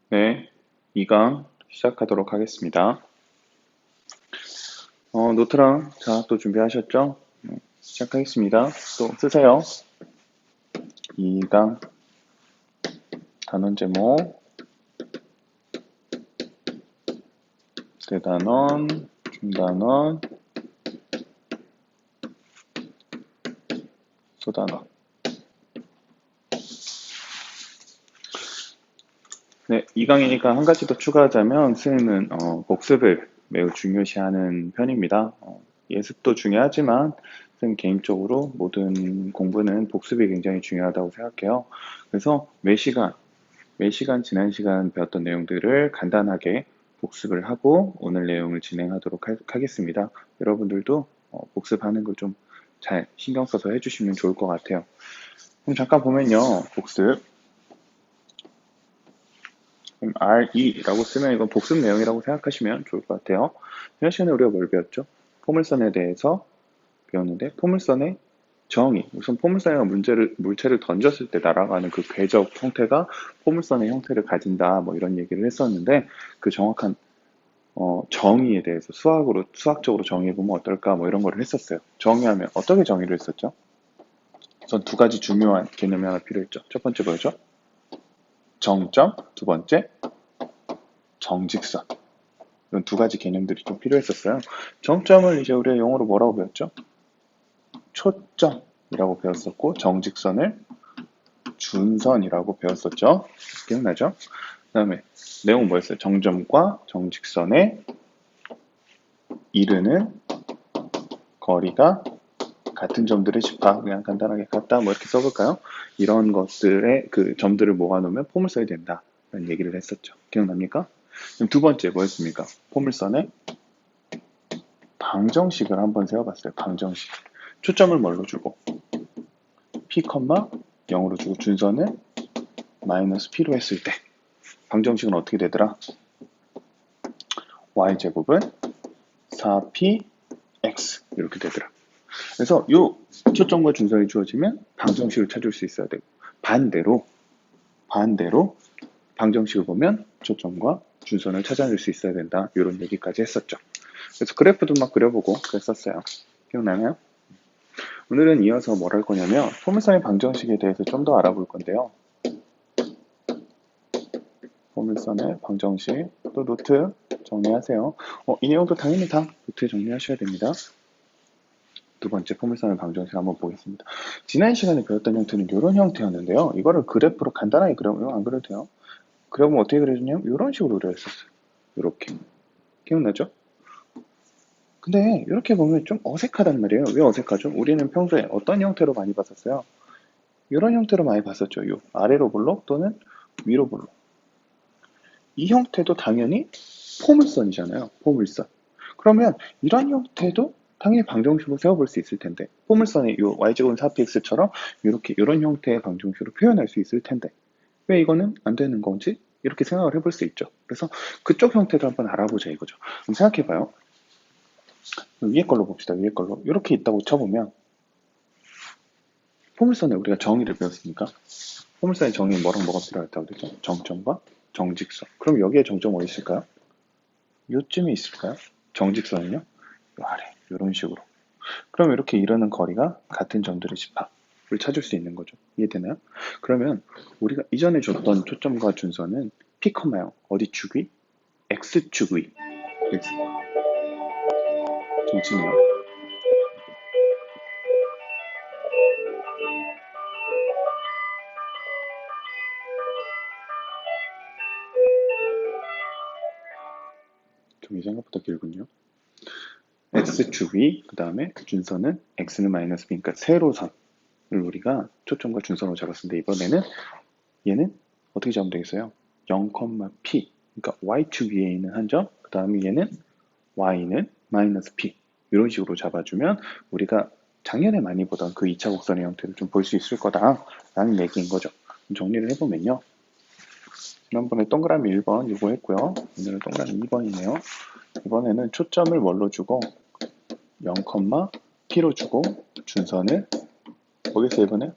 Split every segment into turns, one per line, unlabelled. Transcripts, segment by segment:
네, 2강 시작하도록 하겠습니다. 노트랑 자, 또 준비하셨죠? 시작하겠습니다. 또 쓰세요. 2강 단원 제목, 대단원, 중단원, 소단원. 네, 2강이니까 한 가지 더 추가하자면 선생님은 복습을 매우 중요시하는 편입니다. 예습도 중요하지만 선생님 개인적으로 모든 공부는 복습이 굉장히 중요하다고 생각해요. 그래서 매 시간 지난 시간 배웠던 내용들을 간단하게 복습을 하고 오늘 내용을 진행하도록 하겠습니다. 여러분들도 복습하는 걸 좀 잘 신경 써서 해주시면 좋을 것 같아요. 그럼 잠깐 보면요. 복습 RE라고 쓰면 이건 복습 내용이라고 생각하시면 좋을 것 같아요. 지난 시간에 우리가 뭘 배웠죠? 포물선에 대해서 배웠는데 포물선의 정의, 우선 포물선이가 물체를 던졌을 때 날아가는 그 궤적 형태가 포물선의 형태를 가진다, 뭐 이런 얘기를 했었는데 그 정확한 정의에 대해서 수학적으로 정의해보면 어떨까, 뭐 이런 거를 했었어요. 정의하면 어떻게 정의를 했었죠? 우선 두 가지 중요한 개념이 하나 필요했죠. 첫 번째 뭐였죠? 정점, 두 번째 정직선. 이런 두 가지 개념들이 좀 필요했었어요. 정점을 이제 우리가 영어로 뭐라고 배웠죠? 초점이라고 배웠었고, 정직선을 준선이라고 배웠었죠. 기억나죠? 그 다음에 내용 뭐였어요? 정점과 정직선에 이르는 거리가 같은 점들의 집합, 그냥 간단하게 같다, 뭐 이렇게 써볼까요? 이런 것들의 그 점들을 모아놓으면 포물선이 된다. 라는 얘기를 했었죠. 기억납니까? 그럼 두 번째 뭐였습니까? 포물선의 방정식을 한번 세워봤어요. 방정식. 초점을 뭘로 주고, p, 0으로 주고 준선을 마이너스 p로 했을 때 방정식은 어떻게 되더라? y제곱은 4px 이렇게 되더라. 그래서 요 초점과 준선이 주어지면 방정식을 찾을 수 있어야 되고, 반대로 방정식을 보면 초점과 준선을 찾아낼 수 있어야 된다. 이런 얘기까지 했었죠. 그래서 그래프도 막 그려보고 그랬었어요. 기억나나요? 오늘은 이어서 뭘 할 거냐면 포물선의 방정식에 대해서 좀 더 알아볼 건데요. 포물선의 방정식, 또 노트 정리하세요. 이 내용도 당연히 다 노트에 정리하셔야 됩니다. 두 번째 포물선의 방정식 한번 보겠습니다. 지난 시간에 배웠던 형태는 이런 형태였는데요. 이거를 그래프로 간단하게 그려보면 안 그려도 돼요. 그려보면 어떻게 그려지냐면 이런 식으로 그려졌었어요. 이렇게. 기억나죠? 근데 이렇게 보면 좀 어색하단 말이에요. 왜 어색하죠? 우리는 평소에 어떤 형태로 많이 봤었어요? 이런 형태로 많이 봤었죠. 요 아래로 볼록 또는 위로 볼록. 이 형태도 당연히 포물선이잖아요. 포물선. 그러면 이런 형태도 당연히 방정식으로 세워볼 수 있을 텐데, 포물선의 요 y제곱은 4px처럼 이렇게 이런 형태의 방정식으로 표현할 수 있을 텐데 왜 이거는 안 되는 건지 이렇게 생각을 해볼 수 있죠. 그래서 그쪽 형태도 한번 알아보자 이거죠. 그럼 생각해봐요. 위에 걸로 봅시다. 위에 걸로 이렇게 있다고 쳐보면 포물선에 우리가 정의를 배웠으니까 포물선의 정의 뭐랑 뭐가 필요하다고 그랬죠? 정점과 정직선. 그럼 여기에 정점 어디 있을까요? 요쯤에 있을까요? 정직선은요? 요 아래 이런 식으로. 그럼 이렇게 이르는 거리가 같은 점들의 집합을 찾을 수 있는 거죠. 이해되나요? 그러면 우리가 이전에 줬던 초점과 준선은 P, 0 어디 축이? X축의 X. 정치네요. 좀 생각보다 길군요. X축이 그 다음에 준선은 X는 마이너스 B니까 세로선을 우리가 초점과 준선으로 잡았는데 이번에는 얘는 어떻게 잡으면 되겠어요? 0,P 그러니까 Y축 위에 있는 한 점, 그 다음에 얘는 Y는 마이너스 P 이런 식으로 잡아주면 우리가 작년에 많이 보던 그 2차 곡선의 형태를 좀 볼 수 있을 거다라는 얘기인 거죠. 정리를 해보면요. 지난번에 동그라미 1번 이거 했고요. 오늘은 동그라미 2번이네요. 이번에는 초점을 뭘로 주고 0,P로 주고 준선을 뭐겠어요 이번에?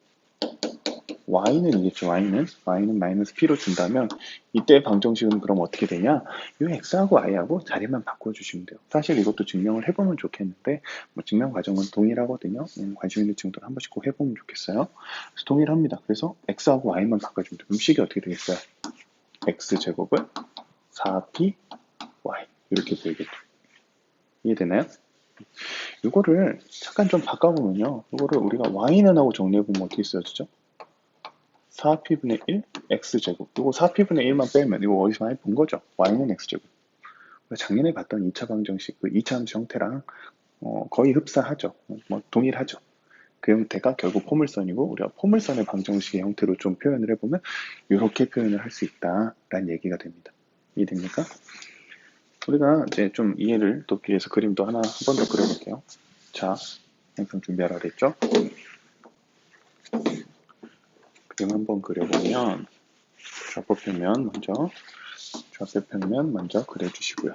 y는이겠죠. y는 마이너스 p로 준다면 이때 방정식은 그럼 어떻게 되냐? 이 x하고 y하고 자리만 바꿔주시면 돼요. 사실 이것도 증명을 해보면 좋겠는데 뭐 증명 과정은 동일하거든요. 관심 있는 친구들 한 번씩 꼭 해보면 좋겠어요. 그래서 동일합니다. 그래서 x하고 y만 바꿔주면 돼요. 그럼 식이 어떻게 되겠어요? x제곱은 4p y 이렇게 보이겠죠. 이해되나요? 이거를 잠깐 좀 바꿔보면요. 이거를 우리가 y는 하고 정리해보면 어떻게 써지죠? 4p분의 1 x제곱. 이거 4p분의 1만 빼면 이거 어디서 많이 본 거죠? y는 x제곱. 작년에 봤던 2차 방정식, 그 2차 함수 형태랑 거의 흡사하죠. 뭐 동일하죠. 그 형태가 결국 포물선이고 우리가 포물선의 방정식의 형태로 좀 표현을 해보면 이렇게 표현을 할 수 있다라는 얘기가 됩니다. 이해됩니까? 우리가 이제 좀 이해를 돕기 위해서 그림도 하나 한 번 더 그려볼게요. 자, 항상 준비하라 그랬죠? 그림 한번 그려보면 좌표 평면 먼저 그려주시고요.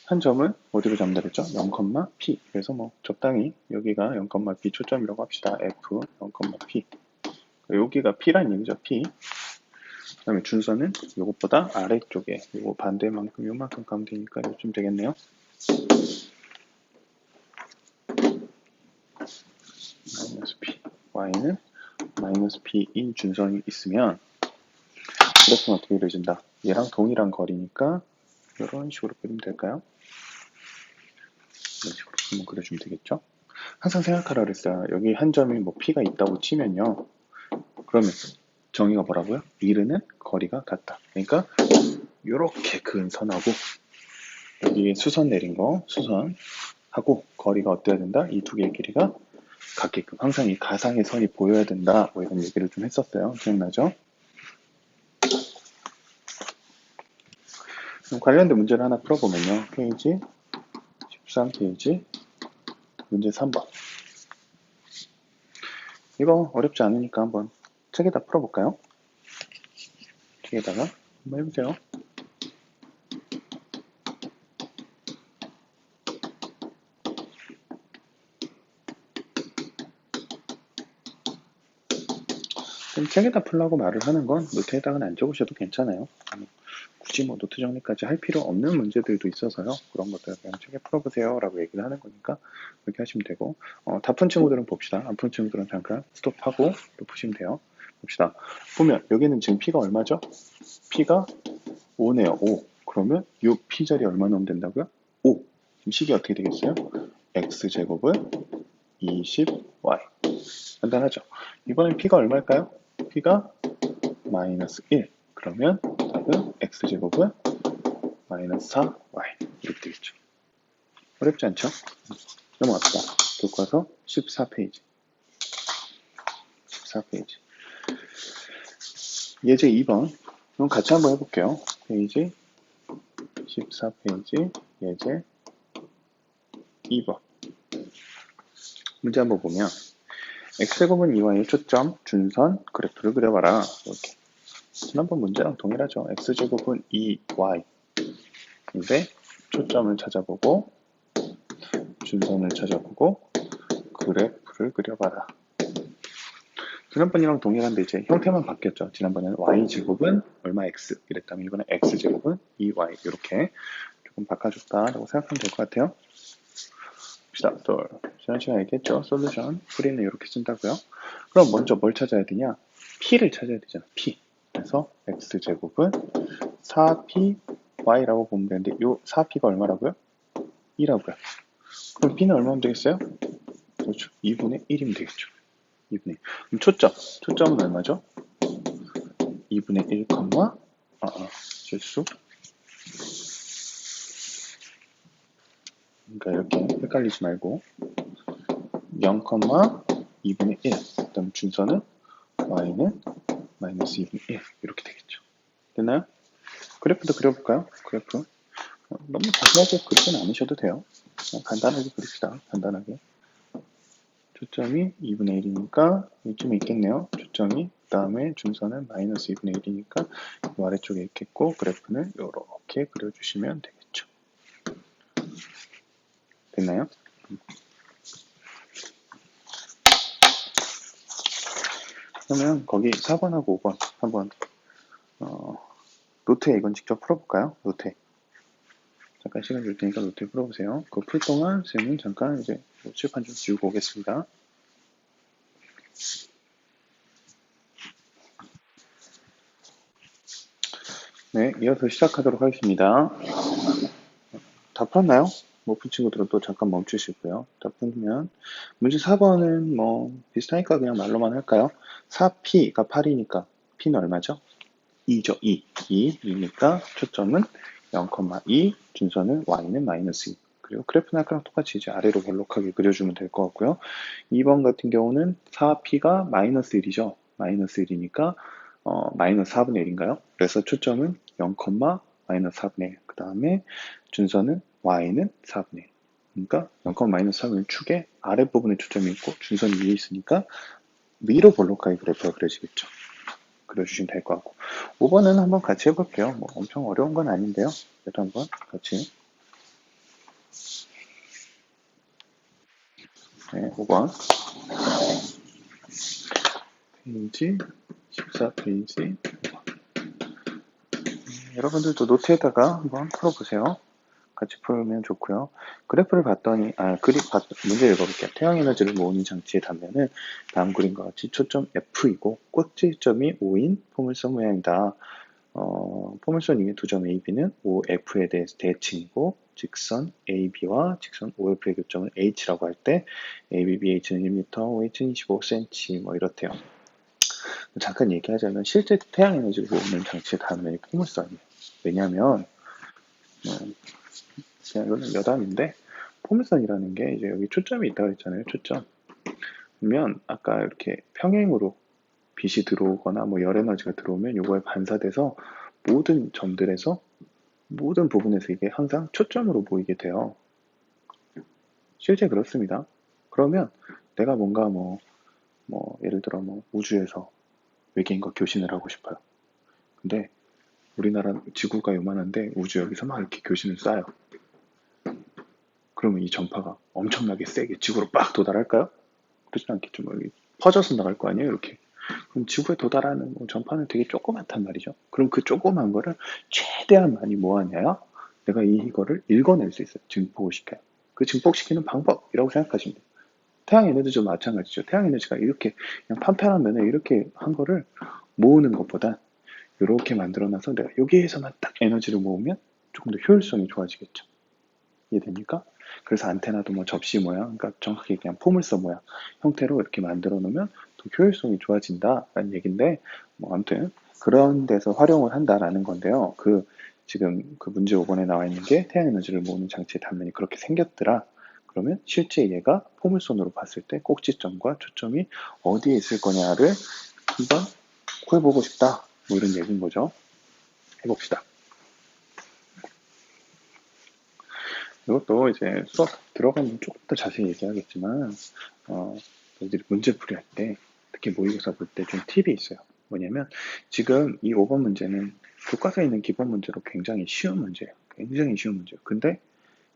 한 점은 어디로 잡는다 그랬죠? 0,p. 그래서 뭐 적당히 여기가 0,p 초점이라고 합시다. f 0,p. 여기가 p란 얘기죠. p. 그 다음에 준선은 이것보다 아래쪽에 이거 반대만큼 요만큼 가면 되니까 요쯤 되겠네요. 마이너스 p. y는 마이너스 p인 준선이 있으면 그래프는 어떻게 그려진다? 얘랑 동일한 거리니까 이런 식으로 그리면 될까요? 이런 식으로 한번 그려주면 되겠죠? 항상 생각하라 그랬어요. 여기 한 점이 뭐 p가 있다고 치면요. 그러면 정의가 뭐라고요? 미르는 거리가 같다. 그러니까 이렇게 근 선하고 여기 수선 내린 거 수선하고 거리가 어때야 된다? 이 두 개의 길이가 같게끔 항상 이 가상의 선이 보여야 된다. 뭐 이런 얘기를 좀 했었어요. 기억나죠? 그럼 관련된 문제를 하나 풀어보면요. 페이지 13페이지 문제 3번. 이거 어렵지 않으니까 한번 책에다 풀어볼까요? 책에다가 한번 해보세요. 책에다 풀라고 말을 하는 건 노트에다가는 안 적으셔도 괜찮아요. 굳이 뭐 노트 정리까지 할 필요 없는 문제들도 있어서요. 그런 것들 그냥 책에 풀어보세요 라고 얘기를 하는 거니까 그렇게 하시면 되고 다 푼 친구들은 봅시다. 안 푼 친구들은 잠깐 스톱하고 또 푸시면 돼요. 봅시다. 보면 여기는 지금 P가 얼마죠? P가 5네요. 5. 그러면 이 P자리 얼마 넣으면 된다고요? 5. 그럼 식이 어떻게 되겠어요? X제곱은 20Y. 간단하죠? 이번엔 P가 얼마일까요? P가 마이너스 1. 그러면 답은 X제곱은 마이너스 4Y. 이렇게 되겠죠. 어렵지 않죠? 넘어갑시다. 교과서 14페이지. 14페이지. 예제 2번. 그럼 같이 한번 해볼게요. 페이지 14페이지 예제 2번. 문제 한번 보면 x제곱은 2y의 초점, 준선, 그래프를 그려봐라. 이렇게. 지난번 문제랑 동일하죠. x제곱은 2y. 근데 초점을 찾아보고 준선을 찾아보고 그래프를 그려봐라. 지난번이랑 동일한데 이제 형태만 바뀌었죠. 지난번에는 y제곱은 얼마 x 이랬다면 이번에 x제곱은 2y 이렇게 조금 바꿔줬다라고 생각하면 될 것 같아요. 봅시다. 지난 시간에 얘기했죠. 솔루션 풀이는 이렇게 쓴다고요. 그럼 먼저 뭘 찾아야 되냐? p를 찾아야 되잖아. p. 그래서 x제곱은 4py라고 보면 되는데 요 4p가 얼마라고요? 2라고요. 그럼 p는 얼마면 되겠어요? 그렇죠. 2분의 1이면 되겠죠. 2분의 1. 그럼 초점은 얼마죠? 2분의 1, 실수. 그러니까 이렇게 헷갈리지 말고 0, 2분의 1. 그다음 준선은 y는 마이너스 2분의 1 이렇게 되겠죠. 됐나요? 그래프도 그려볼까요? 그래프. 너무 자세하게 그리진 않으셔도 돼요. 간단하게 그립시다. 간단하게. 초점이 2분의 1이니까 이쯤에 있겠네요. 초점이 그 다음에 준선은 마이너스 2분의 1이니까 이 아래쪽에 있겠고 그래프는 이렇게 그려주시면 되겠죠. 됐나요? 그러면 거기 4번하고 5번 한번 노트에 이건 직접 풀어볼까요? 노트에. 잠깐 시간 줄 테니까 노트에 풀어보세요. 그 풀 동안 쌤은 잠깐 이제 칠판 좀 지우고 오겠습니다. 네, 이어서 시작하도록 하겠습니다. 다 풀었나요? 못 푼 친구들은 또 잠깐 멈추시고요. 다 풀면 문제 4번은 뭐 비슷하니까 그냥 말로만 할까요? 4p가 8이니까 p는 얼마죠? 2죠. 2니까 초점은 0,2, 준선은 y는 마이너스 2. 그리고 그래프는 아까랑 똑같이 이제 아래로 볼록하게 그려주면 될 것 같고요. 2번 같은 경우는 4p가 마이너스 1이죠. 마이너스 1이니까 마이너스 4분의 1인가요? 그래서 초점은 0, 마이너스 4분의 1. 그 다음에 준선은 y는 4분의 1. 그러니까 0, 마이너스 4분의 1 축에 아랫부분에 초점이 있고 준선이 위에 있으니까 위로 볼록하게 그래프가 그려지겠죠. 그려주시면 될 것 같고 5번은 한번 같이 해볼게요. 뭐 엄청 어려운 건 아닌데요. 그래도 한번 같이 네, 5번 페이지 14페이지 여러분들도 노트에다가 한번 풀어보세요. 같이 풀면 좋고요. 그래프를 봤더니 문제 읽어볼게요. 태양 에너지를 모으는 장치의 단면은 다음 그림과 같이 초점 F이고 꼭지점이 O인 포물선 모양이다. 포물선 위의 두 점 A, B는 OF에 대해서 대칭이고 직선 AB와 직선 OF의 교점을 H라고 할 때 AB, BH는 1m, OH는 25cm 뭐 이렇대요. 잠깐 얘기하자면 실제 태양 에너지를 모으는 장치의 단면이 포물선이에요. 왜냐하면 그냥 이거는 여담인데 포물선이라는 게 이제 여기 초점이 있다고 했잖아요. 초점. 그러면 아까 이렇게 평행으로 빛이 들어오거나 뭐 열 에너지가 들어오면 이거에 반사돼서 모든 점들에서 모든 부분에서 이게 항상 초점으로 보이게 돼요. 실제 그렇습니다. 그러면 내가 뭔가 예를 들어 우주에서 외계인과 교신을 하고 싶어요. 근데 우리나라 지구가 요만한데 우주 여기서 막 이렇게 교신을 쏴요. 그러면 이 전파가 엄청나게 세게 지구로 빡 도달할까요? 그렇진 않겠죠. 뭐 여기 퍼져서 나갈 거 아니에요, 이렇게. 그럼 지구에 도달하는 전파는 되게 조그맣단 말이죠. 그럼 그 조그만 거를 최대한 많이 모아내야 내가 이거를 읽어낼 수 있어요. 증폭시켜요. 그 증폭시키는 방법이라고 생각하시면 돼요. 태양 에너지도 마찬가지죠. 태양 에너지가 이렇게 그냥 판판한 면에 이렇게 한 거를 모으는 것보다 이렇게 만들어놔서 내가 여기에서만 딱 에너지를 모으면 조금 더 효율성이 좋아지겠죠. 이해됩니까? 그래서 안테나도 뭐 접시 모양, 그러니까 정확히 그냥 포물선 모양 형태로 이렇게 만들어 놓으면 더 효율성이 좋아진다라는 얘기인데, 뭐 아무튼 그런 데서 활용을 한다라는 건데요. 지금 그 문제 5번에 나와 있는 게 태양 에너지를 모으는 장치의 단면이 그렇게 생겼더라. 그러면 실제 얘가 포물선으로 봤을 때 꼭지점과 초점이 어디에 있을 거냐를 한번 구해보고 싶다. 뭐 이런 얘기인 거죠. 해봅시다. 이것도 이제 수업 들어가면 조금 더 자세히 얘기하겠지만, 너희들이 문제풀이 할 때, 특히 모의고사 볼 때 좀 팁이 있어요. 뭐냐면, 지금 이 5번 문제는 교과서에 있는 기본 문제로 굉장히 쉬운 문제예요. 굉장히 쉬운 문제예요. 근데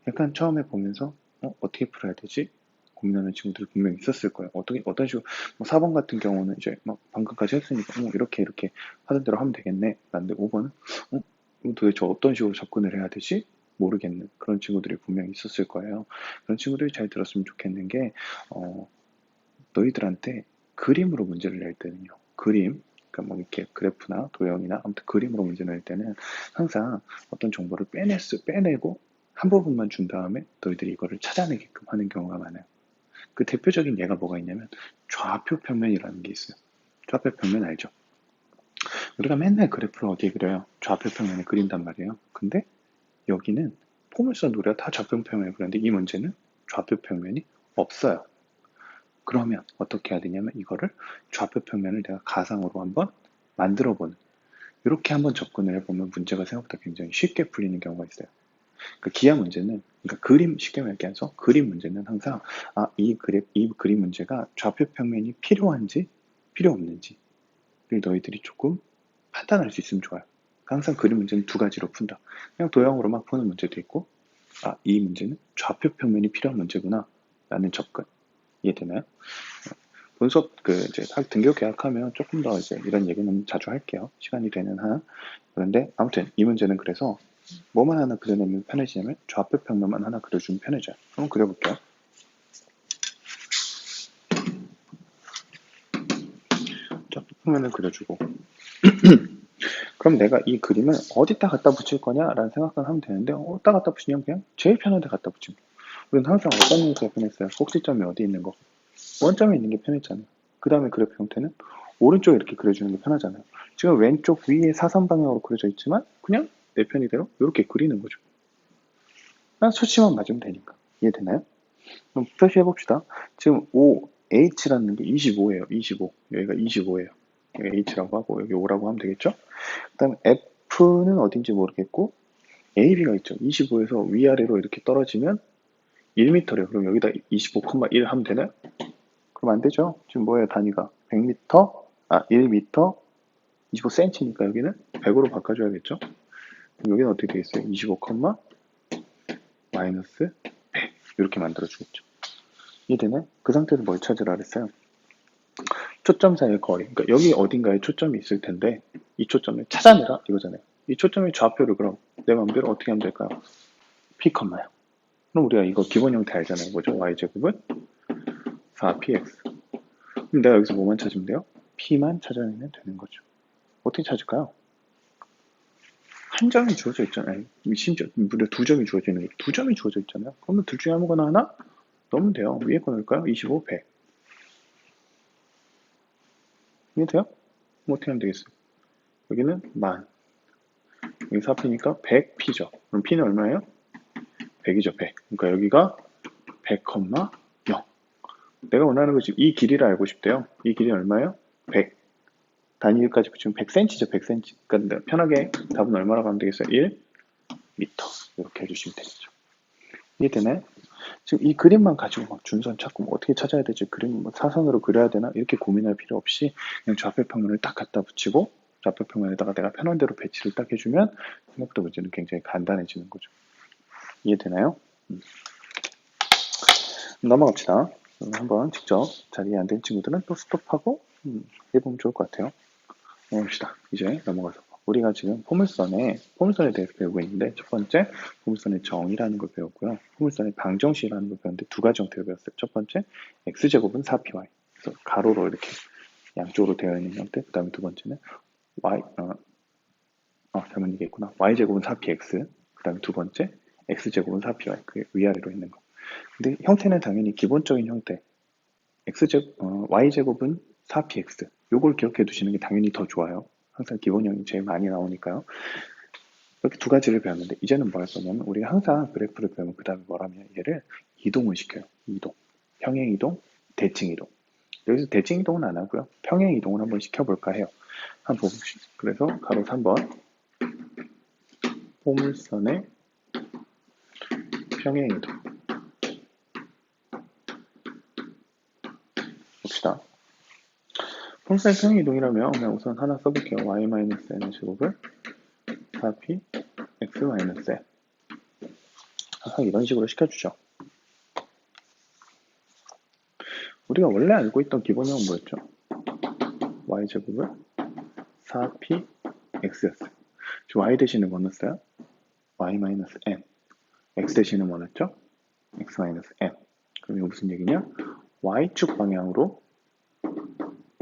약간 처음에 보면서, 어떻게 풀어야 되지? 고민하는 친구들이 분명히 있었을 거예요. 어떤 식으로, 4번 같은 경우는 이제 막 방금까지 했으니까, 이렇게 하던 대로 하면 되겠네. 근데 5번은, 도대체 어떤 식으로 접근을 해야 되지? 모르겠는 그런 친구들이 분명히 있었을 거예요. 그런 친구들이 잘 들었으면 좋겠는 게, 너희들한테 그림으로 문제를 낼 때는요. 그러니까 뭐 이렇게 그래프나 도형이나 아무튼 그림으로 문제를 낼 때는 항상 어떤 정보를 빼내고 한 부분만 준 다음에 너희들이 이거를 찾아내게끔 하는 경우가 많아요. 그 대표적인 예가 뭐가 있냐면 좌표 평면이라는 게 있어요. 좌표 평면 알죠? 우리가 맨날 그래프를 어디에 그려요? 좌표 평면에 그린단 말이에요. 근데 여기는 포물선 우리가 다 좌표 평면을 그렸는데 이 문제는 좌표 평면이 없어요. 그러면 어떻게 해야 되냐면 이거를 좌표 평면을 내가 가상으로 한번 만들어 보는, 이렇게 한번 접근을 해보면 문제가 생각보다 굉장히 쉽게 풀리는 경우가 있어요. 그 기하 문제는, 그러니까 그림, 쉽게 말해서 그림 문제는 항상 이 그림 문제가 좌표 평면이 필요한지 필요 없는지를 너희들이 조금 판단할 수 있으면 좋아요. 항상 그림 문제는 두 가지로 푼다. 그냥 도형으로 막 푸는 문제도 있고, 이 문제는 좌표 평면이 필요한 문제구나 라는 접근. 이해되나요? 수업 이제 등교 계약하면 조금 더 이제 이런 얘기는 자주 할게요. 시간이 되는 한. 그런데 아무튼 이 문제는 그래서 뭐만 하나 그려내면 편해지냐면 좌표 평면만 하나 그려주면 편해져요. 한번 그려볼게요. 좌표 평면을 그려주고 그럼 내가 이 그림을 어디다 갖다 붙일 거냐라는 생각을 하면 되는데 어디다 갖다 붙이냐면 그냥 제일 편한 데 갖다 붙이면 돼요. 우리는 항상 어떤 형태가 편했어요? 꼭지점이 어디 있는 거? 원점에 있는 게 편했잖아요. 그 다음에 그래프 형태는 오른쪽에 이렇게 그려주는 게 편하잖아요. 지금 왼쪽 위에 사선 방향으로 그려져 있지만 그냥 내 편의대로 이렇게 그리는 거죠. 그냥 수치만 맞으면 되니까. 이해되나요? 그럼 표시해봅시다. 지금 OH라는 게 25예요. 25. 여기가 25예요. 여기 H라고 하고 여기 O라고 하면 되겠죠? 그 다음 F는 어딘지 모르겠고 AB가 있죠. 25에서 위아래로 이렇게 떨어지면 1m래요. 그럼 여기다 25,1 하면 되나요? 그럼 안 되죠. 지금 뭐예요? 단위가 100m, 1m, 25cm니까 여기는 100으로 바꿔줘야겠죠. 그럼 여기는 어떻게 되겠어요? 25, 마이너스 100 이렇게 만들어주겠죠. 이해되나요? 그 상태에서 뭘 찾으라 그랬어요? 초점 사이의 거리. 그러니까 여기 어딘가에 초점이 있을 텐데 이 초점을 찾아내라 이거잖아요. 이 초점의 좌표를 그럼 내 마음대로 어떻게 하면 될까요? P, 요. 그럼 우리가 이거 기본 형태 알잖아요. 뭐죠? y제곱은 4px. 그럼 내가 여기서 뭐만 찾으면 돼요? P만 찾아내면 되는 거죠. 어떻게 찾을까요? 한 점이 주어져 있잖아요. 심지어 무려 두 점이 주어져 있는 거죠. 두 점이 주어져 있잖아요. 그러면 둘 중에 아무거나 하나 넣으면 돼요. 위에 거 넣을까요? 25, 100. 이해돼요? 그럼 어떻게 하면 되겠어요? 여기는 만. 여기 4p니까 100p죠. 그럼 p는 얼마예요? 100이죠, 100. 그러니까 여기가 100, 0. 내가 원하는 거 지금 이 길이를 알고 싶대요. 이 길이는 얼마예요? 100. 단위까지 붙이면 100cm죠, 100cm. 그러니까 편하게 답은 얼마라고 하면 되겠어요? 1m. 이렇게 해주시면 되겠죠. 이해되나요? 지금 이 그림만 가지고 막 준선 찾고 뭐 어떻게 찾아야 되지? 그림 뭐 사선으로 그려야 되나? 이렇게 고민할 필요 없이 그냥 좌표 평면을 딱 갖다 붙이고 좌표 평면에다가 내가 편한 대로 배치를 딱 해주면 생각보다 문제는 굉장히 간단해지는 거죠. 이해되나요? 넘어갑시다. 한번 직접 잘 이해 안 된 친구들은 또 스톱하고 해보면 좋을 것 같아요. 넘어갑시다. 이제 넘어가서 우리가 지금 포물선에 대해서 배우고 있는데 첫 번째 포물선의 정의라는 걸 배웠고요. 포물선의 방정식이라는 걸 배웠는데 두 가지 형태를 배웠어요. 첫 번째 x제곱은 4py 그래서 가로로 이렇게 양쪽으로 되어 있는 형태. 그 다음에 두 번째는 잘못 얘기했구나. y제곱은 4px 그 다음에 두 번째 x제곱은 4py 그게 위아래로 있는 거. 근데 형태는 당연히 기본적인 형태 y제곱은 4px 요걸 기억해 두시는 게 당연히 더 좋아요. 항상 기본형이 제일 많이 나오니까요. 이렇게 두 가지를 배웠는데 이제는 뭐 할 거냐면 우리가 항상 그래프를 배우면 그 다음에 뭐라면 얘를 이동을 시켜요. 이동. 평행이동, 대칭이동. 여기서 대칭이동은 안 하고요. 평행이동을 한번 시켜볼까 해요. 한번 보봅시다. 그래서 가로 3번 포물선의 평행이동 봅시다. 포물선의 평행이동이라면 그냥 우선 하나 써볼게요. y-n의 제곱을 4p x-n 항상 이런 식으로 시켜주죠. 우리가 원래 알고 있던 기본형은 뭐였죠? y제곱을 4p x였어요. 지금 y 대신에 뭐 넣었어요? y-n x 대신에 뭐 넣었죠? x-n 그럼 이거 무슨 얘기냐? y축 방향으로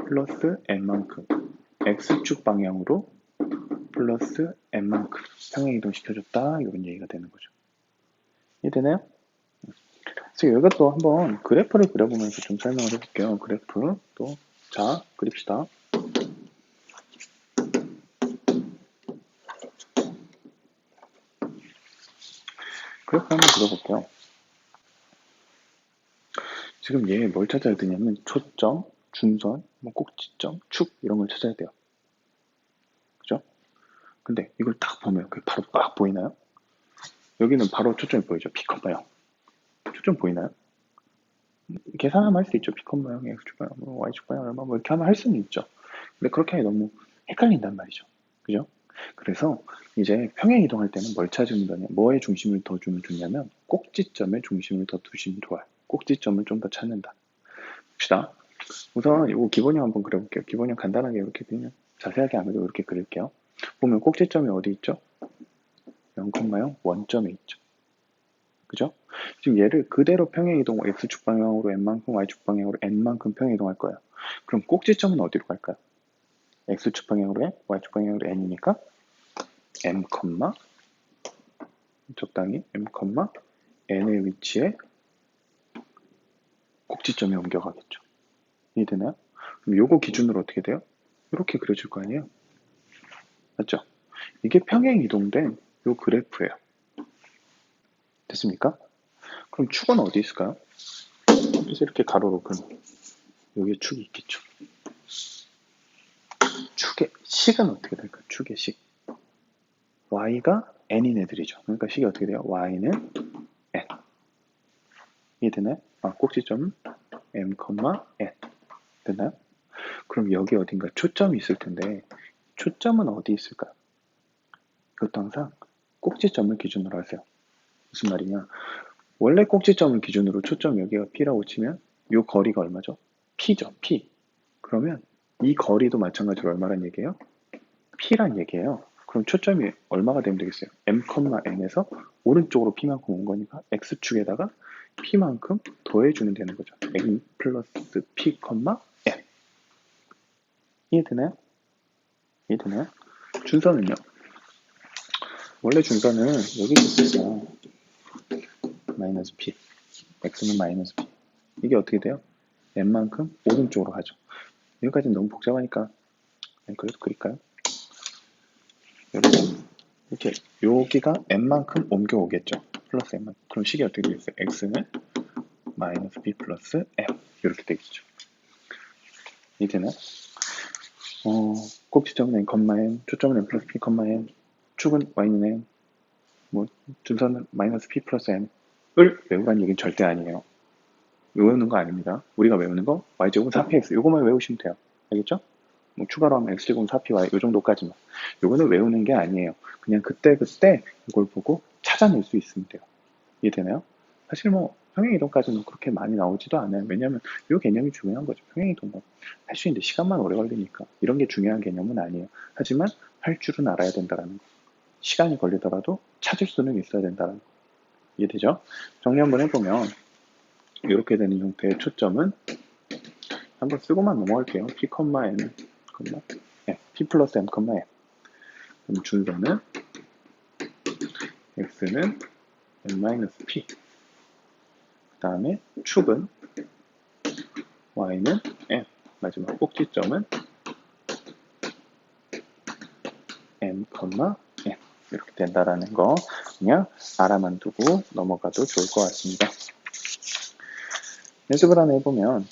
플러스 n만큼 x축 방향으로 플러스 n만큼 평행이동 시켜줬다 이런 얘기가 되는 거죠. 이해되나요? 그래서 여기가 또 한번 그래프를 그려보면서 좀 설명을 해볼게요. 그래프 자 그립시다. 그래프 한번 그려볼게요. 지금 얘 뭘 찾아야 되냐면 초점, 중선, 뭐 꼭지점, 축 이런 걸 찾아야 돼요. 그죠? 근데 이걸 딱 보면 그게 바로 딱 보이나요? 여기는 바로 초점이 보이죠? P, 0. 초점 보이나요? 계산하면 할 수 있죠. P, X축 방향, Y축 방향 얼마 뭐 이렇게 하면 할 수는 있죠. 근데 그렇게 하기 너무 헷갈린단 말이죠. 그죠? 그래서 이제 평행 이동할 때는 뭘 찾으면 되냐, 뭐에 중심을 더 주면 좋냐면 꼭지점에 중심을 더 두시면 좋아요. 꼭지점을 좀 더 찾는다. 봅시다. 우선 이거 기본형 한번 그려볼게요. 기본형 간단하게 이렇게 그냥 자세하게 안 그리고 이렇게 그릴게요. 보면 꼭지점이 어디 있죠? 0,0 원점에 있죠. 그죠? 지금 얘를 그대로 평행이동 x축 방향으로 n만큼 y축 방향으로 n만큼 평행이동할 거예요. 그럼 꼭지점은 어디로 갈까요? x축 방향으로 n, y축 방향으로 n이니까 m, 적당히 m, n의 위치에 꼭지점이 옮겨가겠죠. 이해되나요? 그럼 요거 기준으로 어떻게 돼요? 이렇게 그려질 거 아니에요? 맞죠? 이게 평행 이동된 요 그래프예요. 됐습니까? 그럼 축은 어디 있을까요? 그래서 이렇게 가로로 그럼 여기에 축이 있겠죠. 축의 식은 어떻게 될까요? 축의 식. y가 n인 애들이죠. 그러니까 식이 어떻게 돼요? y는 n. 이해되나요? 꼭지점은 m, n. 됐나요? 그럼 여기 어딘가 초점이 있을 텐데 초점은 어디 있을까요? 이것도 항상 꼭지점을 기준으로 하세요. 무슨 말이냐? 원래 꼭지점을 기준으로 초점 여기가 P라고 치면 이 거리가 얼마죠? P죠. P. 그러면 이 거리도 마찬가지로 얼마란 얘기예요? P란 얘기예요. 그럼 초점이 얼마가 되면 되겠어요? M, N에서 오른쪽으로 P만큼 온 거니까 X축에다가 P만큼 더해주면 되는 거죠. M 플러스 P, N. 이해되나요? 이해되나요? 준선은요? 원래 준선은 여기 있었어요. 마이너스 P. X는 마이너스 P. 이게 어떻게 돼요? n만큼 오른쪽으로 가죠. 여기까지는 너무 복잡하니까 그래도 그릴까요? 이렇게 여기가 n만큼 옮겨오겠죠. 플러스 n만큼. 그럼 식이 어떻게 되겠어요? x는 마이너스 b 플러스 m 이렇게 되겠죠. 이제는 꼭지점은 n, n, 초점은 n 플러스 p, n, 축은 y는 n, 준선은 마이너스 p 플러스 n을 외우라는 얘기는 절대 아니에요. 외우는 거 아닙니다. 우리가 외우는 거 y제곱은 4px 이것만 외우시면 돼요. 알겠죠? 추가로 하면 x제곱은 4py 이 정도까지만. 요거는 외우는 게 아니에요. 그냥 그때그때 이걸 보고 찾아낼 수 있으면 돼요. 이해되나요? 사실 평행이동까지는 그렇게 많이 나오지도 않아요. 왜냐면 이 개념이 중요한 거죠. 평행이동은 할 수 있는데 시간만 오래 걸리니까 이런 게 중요한 개념은 아니에요. 하지만 할 줄은 알아야 된다는 거. 시간이 걸리더라도 찾을 수는 있어야 된다는 거. 이해되죠? 정리 한번 해보면 이렇게 되는 형태의 초점은 한번 쓰고만 넘어갈게요. p, n, p 플러스 m, n. 그럼 준선은 x는 n-p. 그 다음에 축은 y는 n. 마지막 꼭지점은 m, n. 이렇게 된다라는 거 그냥 알아만 두고 넘어가도 좋을 것 같습니다. 연습을 하나 해보면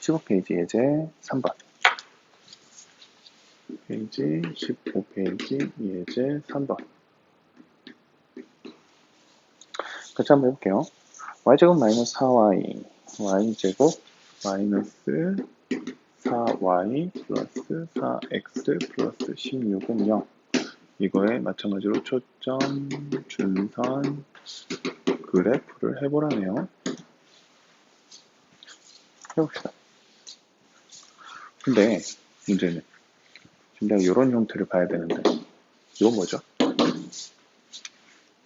15페이지 예제 3번 페이지 15페이지 예제 3번 같이 한번 해볼게요. y제곱 마이너스 4y y제곱 마이너스 4y 플러스 4x 플러스 16은 0 이거에 마찬가지로 초점, 준선, 그래프를 해보라네요. 해봅시다. 근데 문제는 지금 내가 이런 형태를 봐야 되는데 이건 뭐죠?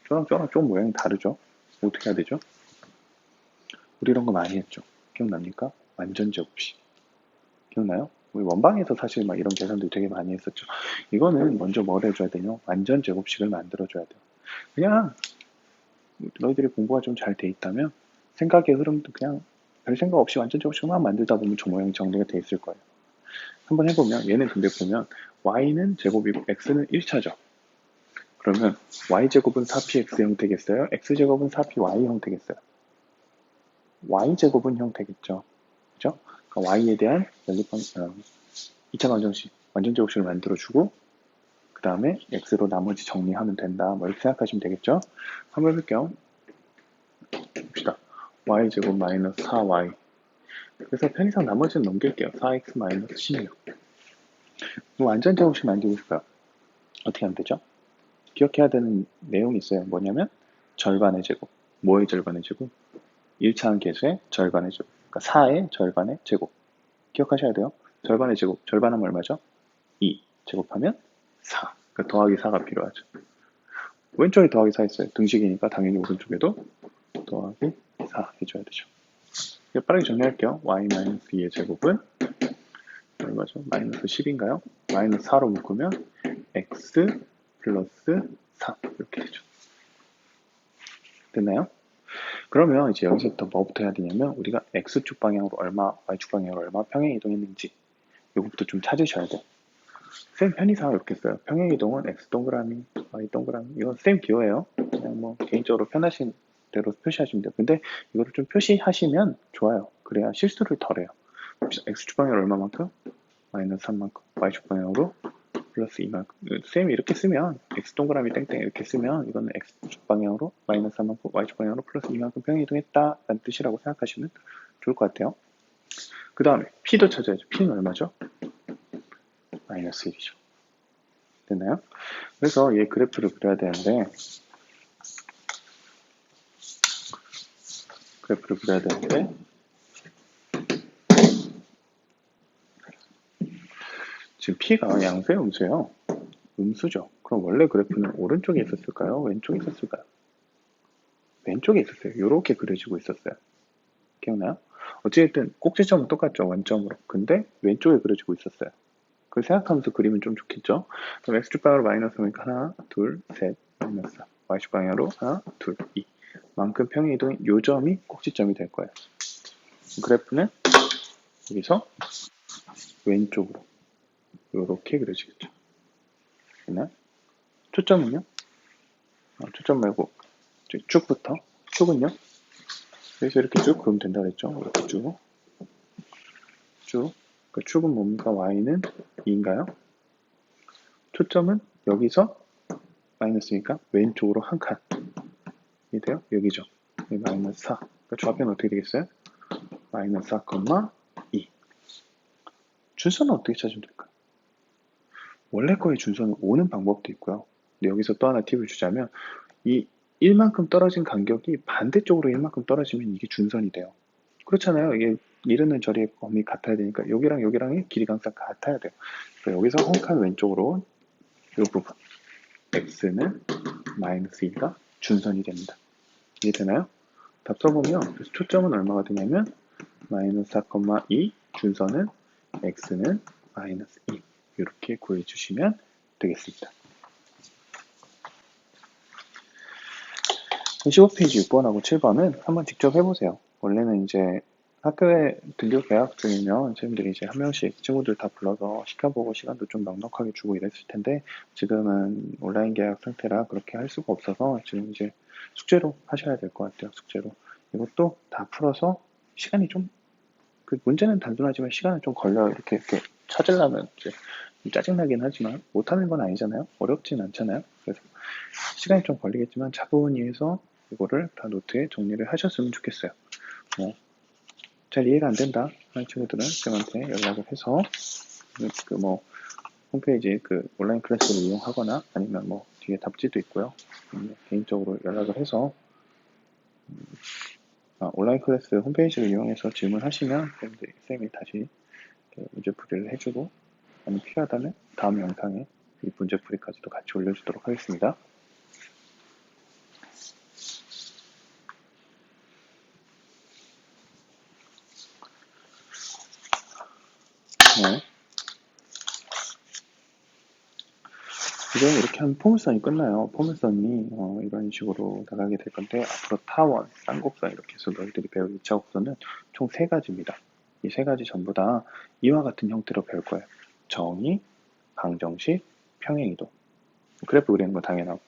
저랑 좀 모양이 다르죠? 어떻게 해야 되죠? 우리 이런 거 많이 했죠? 기억납니까? 완전 제곱식. 기억나요? 우리 원방에서 사실 막 이런 계산들 되게 많이 했었죠. 이거는 먼저 뭘 해줘야 되냐? 완전 제곱식을 만들어줘야 돼요. 그냥 너희들이 공부가 좀 잘 돼 있다면 생각의 흐름도 그냥 별 생각 없이 완전 제곱식만 만들다 보면 저 모양이 정리가 돼 있을 거예요. 한번 해보면 얘는 근데 보면 y는 제곱이고 x는 1차죠. 그러면 y제곱은 4px 형태겠어요? x제곱은 4py 형태겠어요? y제곱은 형태겠죠. 그죠? 그러니까 y에 대한 연립방, 2차 방정식, 완전제곱식을 만들어주고 그 다음에 x로 나머지 정리하면 된다. 이렇게 생각하시면 되겠죠? 한번 해볼게요. 봅시다. y제곱 마이너스 4y 그래서 편의상 나머지는 넘길게요. 4x 마이너스 16 완전제곱식 만들고 싶어요. 어떻게 하면 되죠? 기억해야 되는 내용이 있어요. 뭐냐면 절반의 제곱. 뭐의 절반의 제곱? 1차 함계수의 절반의 제곱. 그러니까 4의 절반의 제곱. 기억하셔야 돼요. 절반의 제곱, 절반하면 얼마죠? 2 제곱하면 4. 그러니까 더하기 4가 필요하죠. 왼쪽에 더하기 4 있어요. 등식이니까 당연히 오른쪽에도 더하기 4 해줘야 되죠. 빠르게 정리할게요. y-2의 제곱은 얼마죠? 마이너스 10인가요? 마이너스 4로 묶으면 x 플러스 4 이렇게 되죠. 됐나요? 그러면 이제 여기서부터 뭐부터 해야 되냐면 우리가 x축 방향으로 얼마, y축 방향으로 얼마 평행 이동했는지 이것부터 좀 찾으셔야 돼요. 쌤 편의상 이렇게 써요. 평행 이동은 x 동그라미, y 동그라미. 이건 쌤 기호예요. 그냥 뭐 개인적으로 편하신 대로 표시하시면 돼요. 근데 이거를 좀 표시하시면 좋아요. 그래야 실수를 덜해요. x축 방향으로 얼마만큼? 마이너스 3만큼. y축 방향으로 플러스 2만큼. 쌤이 이렇게 쓰면 x 동그라미 땡땡 이렇게 쓰면 이거는 x축 방향으로 마이너스 3만큼, y축 방향으로 플러스 2만큼 평행 이동했다 라는 뜻이라고 생각하시면 좋을 것 같아요. 그 다음에 p도 찾아야죠. p는 얼마죠? 마이너스 1이죠. 됐나요? 그래서 얘 그래프를 그려야 되는데 지금 p가 양수의 음수예요. 음수죠. 그럼 원래 그래프는 오른쪽에 있었을까요? 왼쪽에 있었을까요? 왼쪽에 있었어요. 이렇게 그려지고 있었어요. 기억나요? 어쨌든 꼭지점은 똑같죠. 원점으로. 근데 왼쪽에 그려지고 있었어요. 그걸 생각하면서 그리면 좀 좋겠죠? 그럼 x축 방향으로 마이너스니까 하나, 둘, 셋, 마이너스 4. y축 방향으로 하나, 둘, 2. 만큼 평행 이동인 요 점이 꼭지점이 될 거예요. 그래프는 여기서 왼쪽으로 이렇게 그려지겠죠. 됐나요? 초점은요? 초점 말고 쭉부터 축은요? 그래서 이렇게 쭉 그리면 된다 그랬죠? 이렇게 쭉. 그 축은 뭡니까? y는 2인가요? 초점은 여기서 마이너스니까 왼쪽으로 한 칸. 이 돼요? 여기죠. 마이너스 4. 그러니까 좌표는 어떻게 되겠어요? 마이너스 4, 2. 준선은 어떻게 찾으면 될까요? 원래 거의 준선은 오는 방법도 있고요. 근데 여기서 또 하나 팁을 주자면 이 1만큼 떨어진 간격이 반대쪽으로 1만큼 떨어지면 이게 준선이 돼요. 그렇잖아요. 이게 이르는 저리의 범위 같아야 되니까 여기랑 여기랑의 길이가 항상 같아야 돼요. 그래서 여기서 한 칸 왼쪽으로 이 부분 x는 마이너스 2가 준선이 됩니다. 이해되나요? 답 써보면 그래서 초점은 얼마가 되냐면 마이너스 4,2 준선은 x는 마이너스 2 이렇게 구해주시면 되겠습니다. 15페이지 6번하고 7번은 한번 직접 해보세요. 원래는 이제 학교에 등교 계약 중이면 선생님들이 이제 한 명씩 친구들 다 불러서 시켜보고 시간도 좀 넉넉하게 주고 이랬을 텐데 지금은 온라인 계약 상태라 그렇게 할 수가 없어서 지금 이제 숙제로 하셔야 될 것 같아요. 숙제로. 이것도 다 풀어서 시간이 좀 그 문제는 단순하지만 시간은 좀 걸려요. 이렇게 찾으려면 이제 짜증나긴 하지만 못하는 건 아니잖아요. 어렵진 않잖아요. 그래서 시간이 좀 걸리겠지만 차분히 해서 이거를 다 노트에 정리를 하셨으면 좋겠어요. 잘 이해가 안 된다 하는 친구들은 쌤한테 연락을 해서 홈페이지 온라인 클래스를 이용하거나 아니면 뒤에 답지도 있고요. 개인적으로 연락을 해서 온라인 클래스 홈페이지를 이용해서 질문하시면 쌤이 다시 문제풀이를 해주고 아니면 필요하다면 다음 영상에 이 문제풀이까지도 같이 올려주도록 하겠습니다. 네. 지금 이렇게 하면 포물선이 끝나요. 포물선이 이런 식으로 나가게 될 건데 앞으로 타원, 쌍곡선 이렇게 해서 너희들이 배울 2차 곡선은 총 3가지입니다. 이 3가지 전부 다 이와 같은 형태로 배울 거예요. 정의, 방정식, 평행이동. 그래프 그리는 건 당연하고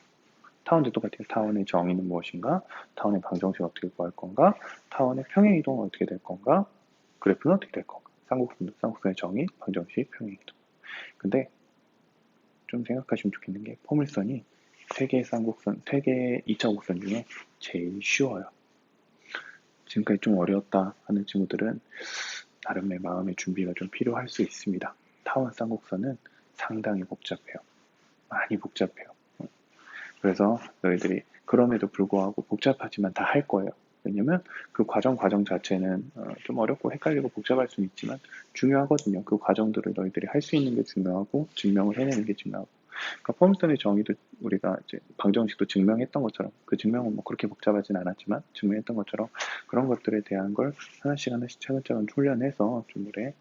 타원도 똑같아요. 타원의 정의는 무엇인가? 타원의 방정식은 어떻게 구할 건가? 타원의 평행이동은 어떻게 될 건가? 그래프는 어떻게 될 건가? 쌍곡선도 쌍곡선의 정의, 방정식, 평행이동. 근데 좀 생각하시면 좋겠는 게 포물선이 3개의 쌍곡선, 3개의 2차 곡선 중에 제일 쉬워요. 지금까지 좀 어려웠다 하는 친구들은 나름의 마음의 준비가 좀 필요할 수 있습니다. 타원 쌍곡선은 상당히 복잡해요. 많이 복잡해요. 그래서 너희들이 그럼에도 불구하고 복잡하지만 다 할 거예요. 왜냐면 그 과정 자체는 좀 어렵고 헷갈리고 복잡할 수는 있지만 중요하거든요. 그 과정들을 너희들이 할 수 있는 게 중요하고 증명을 해내는 게 중요하고. 그러니까 포물선의 정의도 우리가 이제 방정식도 증명했던 것처럼 그 증명은 뭐 그렇게 복잡하진 않았지만 증명했던 것처럼 그런 것들에 대한 걸 하나씩 차근차근 훈련해서 좀 우리의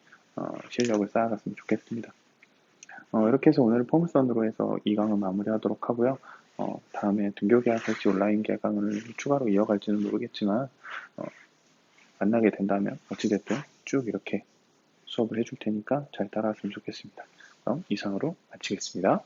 실력을 쌓아갔으면 좋겠습니다. 이렇게 해서 오늘 포물선으로 해서 2강을 마무리하도록 하고요. 다음에 등교 계약할지 온라인 계약을 추가로 이어갈지는 모르겠지만 만나게 된다면 어찌됐든 쭉 이렇게 수업을 해줄 테니까 잘 따라왔으면 좋겠습니다. 그럼 이상으로 마치겠습니다.